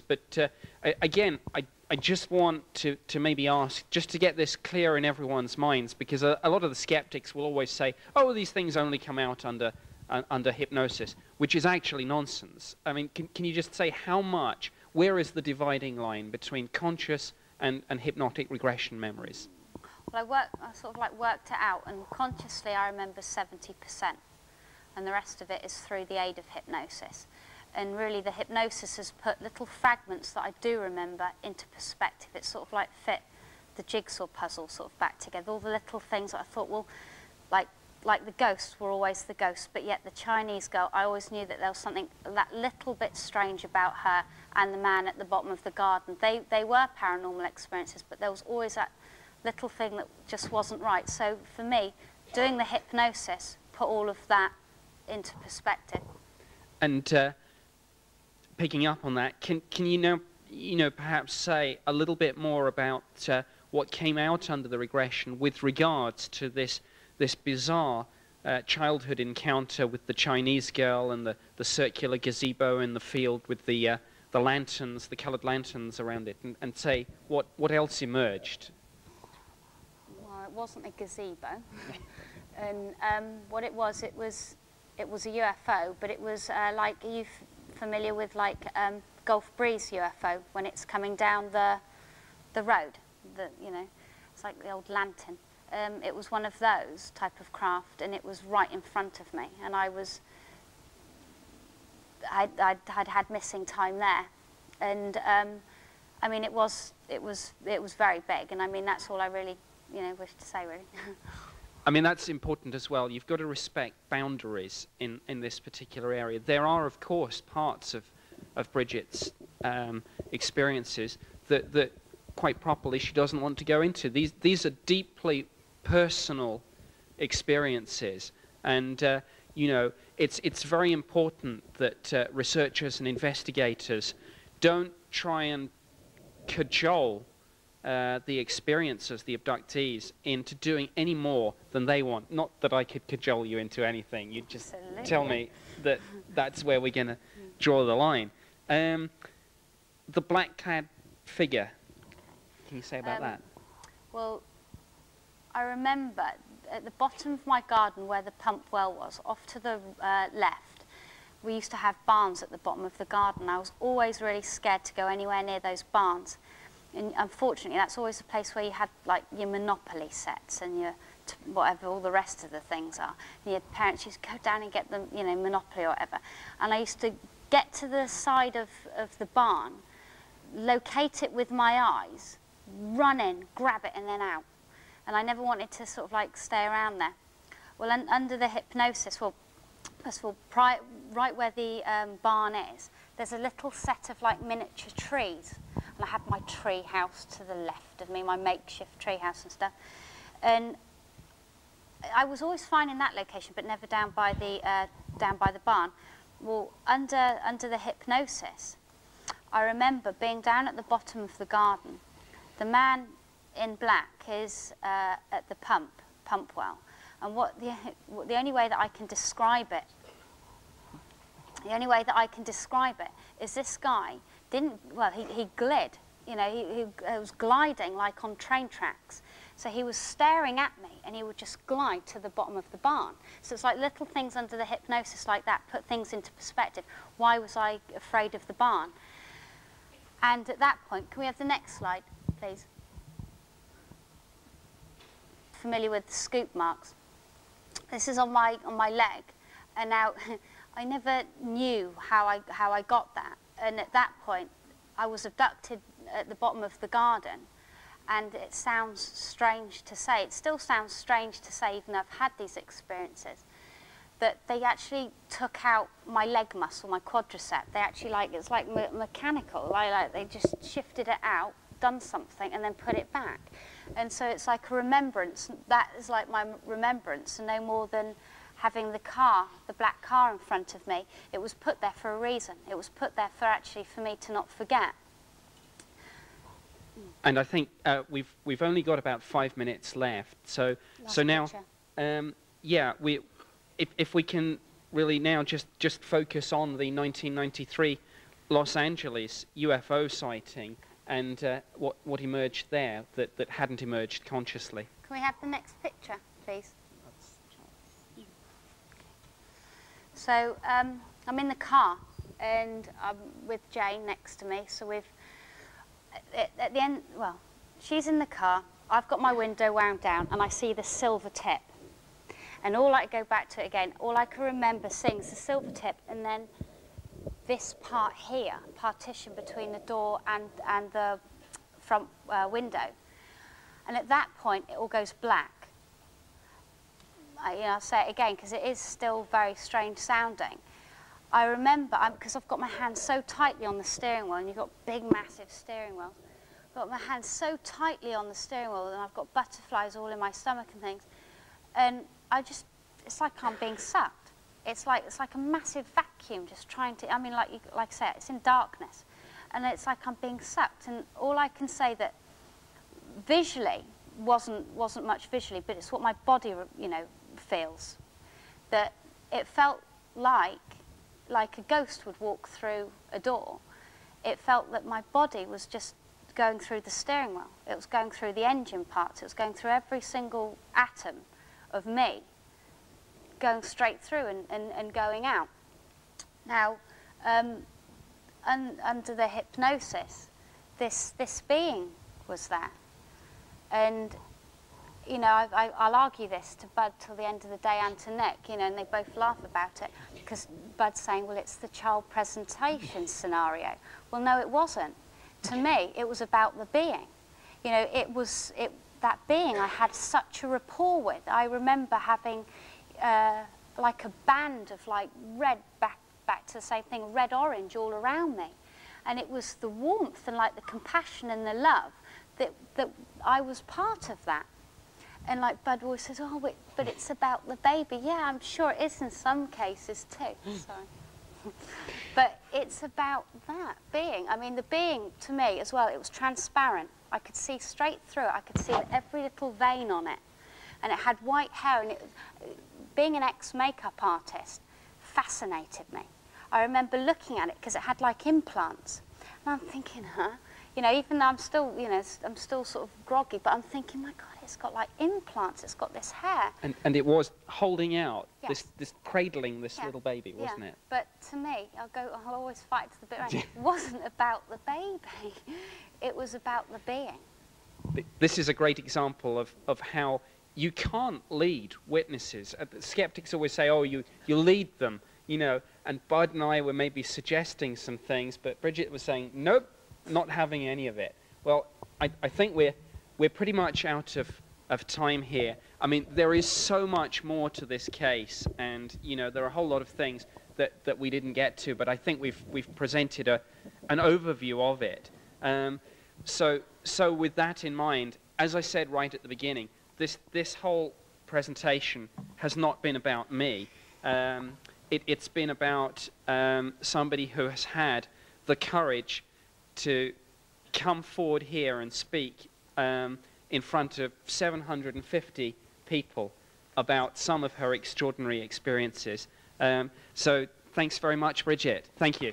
But again, I just want to maybe ask, just to get this clear in everyone's minds, because a lot of the skeptics will always say, oh, these things only come out under hypnosis, which is actually nonsense. I mean, can you just say how much, where is the dividing line between conscious and hypnotic regression memories? Well, I sort of like worked it out, and consciously I remember 70%, and the rest of it is through the aid of hypnosis. And really the hypnosis has put little fragments that I do remember into perspective. It sort of like fit the jigsaw puzzle sort of back together. All the little things that I thought, well, like the ghosts were always the ghosts, but yet the Chinese girl, I always knew that there was something that little bit strange about her and the man at the bottom of the garden. They were paranormal experiences, but there was always that little thing that just wasn't right. So for me, doing the hypnosis put all of that into perspective. And picking up on that, can you now, perhaps say a little bit more about what came out under the regression with regards to this bizarre childhood encounter with the Chinese girl and the circular gazebo in the field with the lanterns, the coloured lanterns around it, and say what else emerged? Well, it wasn't a gazebo, and what it was a UFO, but it was like, are you familiar with like Gulf Breeze UFO when it's coming down the road? It's like the old lantern. It was one of those type of craft, and it was right in front of me, and I'd had missing time there, and I mean it was very big, and I mean that's all I really wish to say really. I mean, that's important as well. You've got to respect boundaries in this particular area. There are, of course, parts of Brigitte's experiences that quite properly she doesn't want to go into. These are deeply personal experiences, and it's very important that researchers and investigators don't try and cajole the experiencers, the abductees, into doing any more than they want. Not that I could cajole you into anything. You just tell me that that's where we're going to draw the line. The black-clad figure, can you say about that? Well, I remember at the bottom of my garden where the pump well was, off to the left, we used to have barns at the bottom of the garden. I was always really scared to go anywhere near those barns. And unfortunately, that's always the place where you had like your Monopoly sets and your whatever all the rest of the things are. And your parents used to go down and get them, Monopoly or whatever. And I used to get to the side of the barn, locate it with my eyes, run in, grab it, and then out. And I never wanted to sort of like stay around there. Well, under the hypnosis, well, first of all, right where the barn is, there's a little set of like miniature trees. And I had my tree house to the left of me, my makeshift tree house and stuff. And I was always fine in that location, but never down by the barn. Well, under the hypnosis, I remember being down at the bottom of the garden. The man in black is at the pump well, and the only way that I can describe it, is this guy he glid, he was gliding like on train tracks. So he was staring at me, and he would just glide to the bottom of the barn. So it's like little things under the hypnosis like that put things into perspective. Why was I afraid of the barn? And at that point, can we have the next slide, please? Familiar with the scoop marks? This is on my leg, and now I never knew how I got that. And at that point, I was abducted at the bottom of the garden, and it sounds strange to say. It still sounds strange to say, even though I've had these experiences, that they actually took out my leg muscle, my quadricep. They actually it's like mechanical. They just shifted it out, done something, and then put it back. And so it's like a remembrance. That is like my remembrance, and no more than having the black car in front of me. It was put there for a reason. It was put there for me to not forget. And I think we've only got about 5 minutes left. So now, if we can really now just focus on the 1993 Los Angeles UFO sighting and what emerged there that hadn't emerged consciously. Can we have the next picture, please? So I'm in the car and I'm with Jane next to me. So we've, at the end, well, she's in the car, I've got my window wound down and I see the silver tip. And all I go back to it again, all I can remember seeing is the silver tip and then this part here, partition between the door and the front window. And at that point, it all goes black. I'll say it again because it is still very strange sounding. I remember, because I've got my hands so tightly on the steering wheel, and you've got big, massive steering wheels. I've got my hands so tightly on the steering wheel, and I've got butterflies all in my stomach and things. And it's like I'm being sucked. It's like a massive vacuum just trying to, I mean, like I said, it's in darkness. And it's like I'm being sucked. And all I can say that visually wasn't much visually, but it's what my body, feels. That it felt like a ghost would walk through a door. It felt that my body was just going through the steering wheel. It was going through the engine parts. It was going through every single atom of me, going straight through and going out. Now, under the hypnosis, this being was there. And, I'll argue this to Bud till the end of the day and to Nick, and they both laugh about it. Because Bud's saying, well, it's the child presentation scenario. Well, no, it wasn't. To me, it was about the being. That being I had such a rapport with. I remember having like a band of red, back to the same thing, red-orange all around me. And it was the warmth and the compassion and the love that I was part of that. And Bud always says, oh, but it's about the baby. Yeah, I'm sure it is in some cases too. Sorry. But it's about that being. I mean, the being, to me as well, it was transparent. I could see straight through it. I could see every little vein on it. And it had white hair. And being an ex-makeup artist fascinated me. I remember looking at it because it had implants. And I'm thinking, huh? Even though I'm still, I'm still sort of groggy, but I'm thinking, my God, it's got implants, it's got this hair. And it was holding out, yes. this cradling this little baby, wasn't it? But to me, I'll always fight to the bit right. It wasn't about the baby, it was about the being. This is a great example of how you can't lead witnesses. Skeptics always say, oh, you lead them, and Bud and I were maybe suggesting some things, but Brigitte was saying, nope, not having any of it. Well, I think we're pretty much out of time here. I mean, there is so much more to this case, and there are a whole lot of things that we didn't get to, but I think we've presented an overview of it. So with that in mind, as I said right at the beginning, this whole presentation has not been about me. It's been about somebody who has had the courage to come forward here and speak in front of 750 people about some of her extraordinary experiences. So thanks very much, Brigitte. Thank you.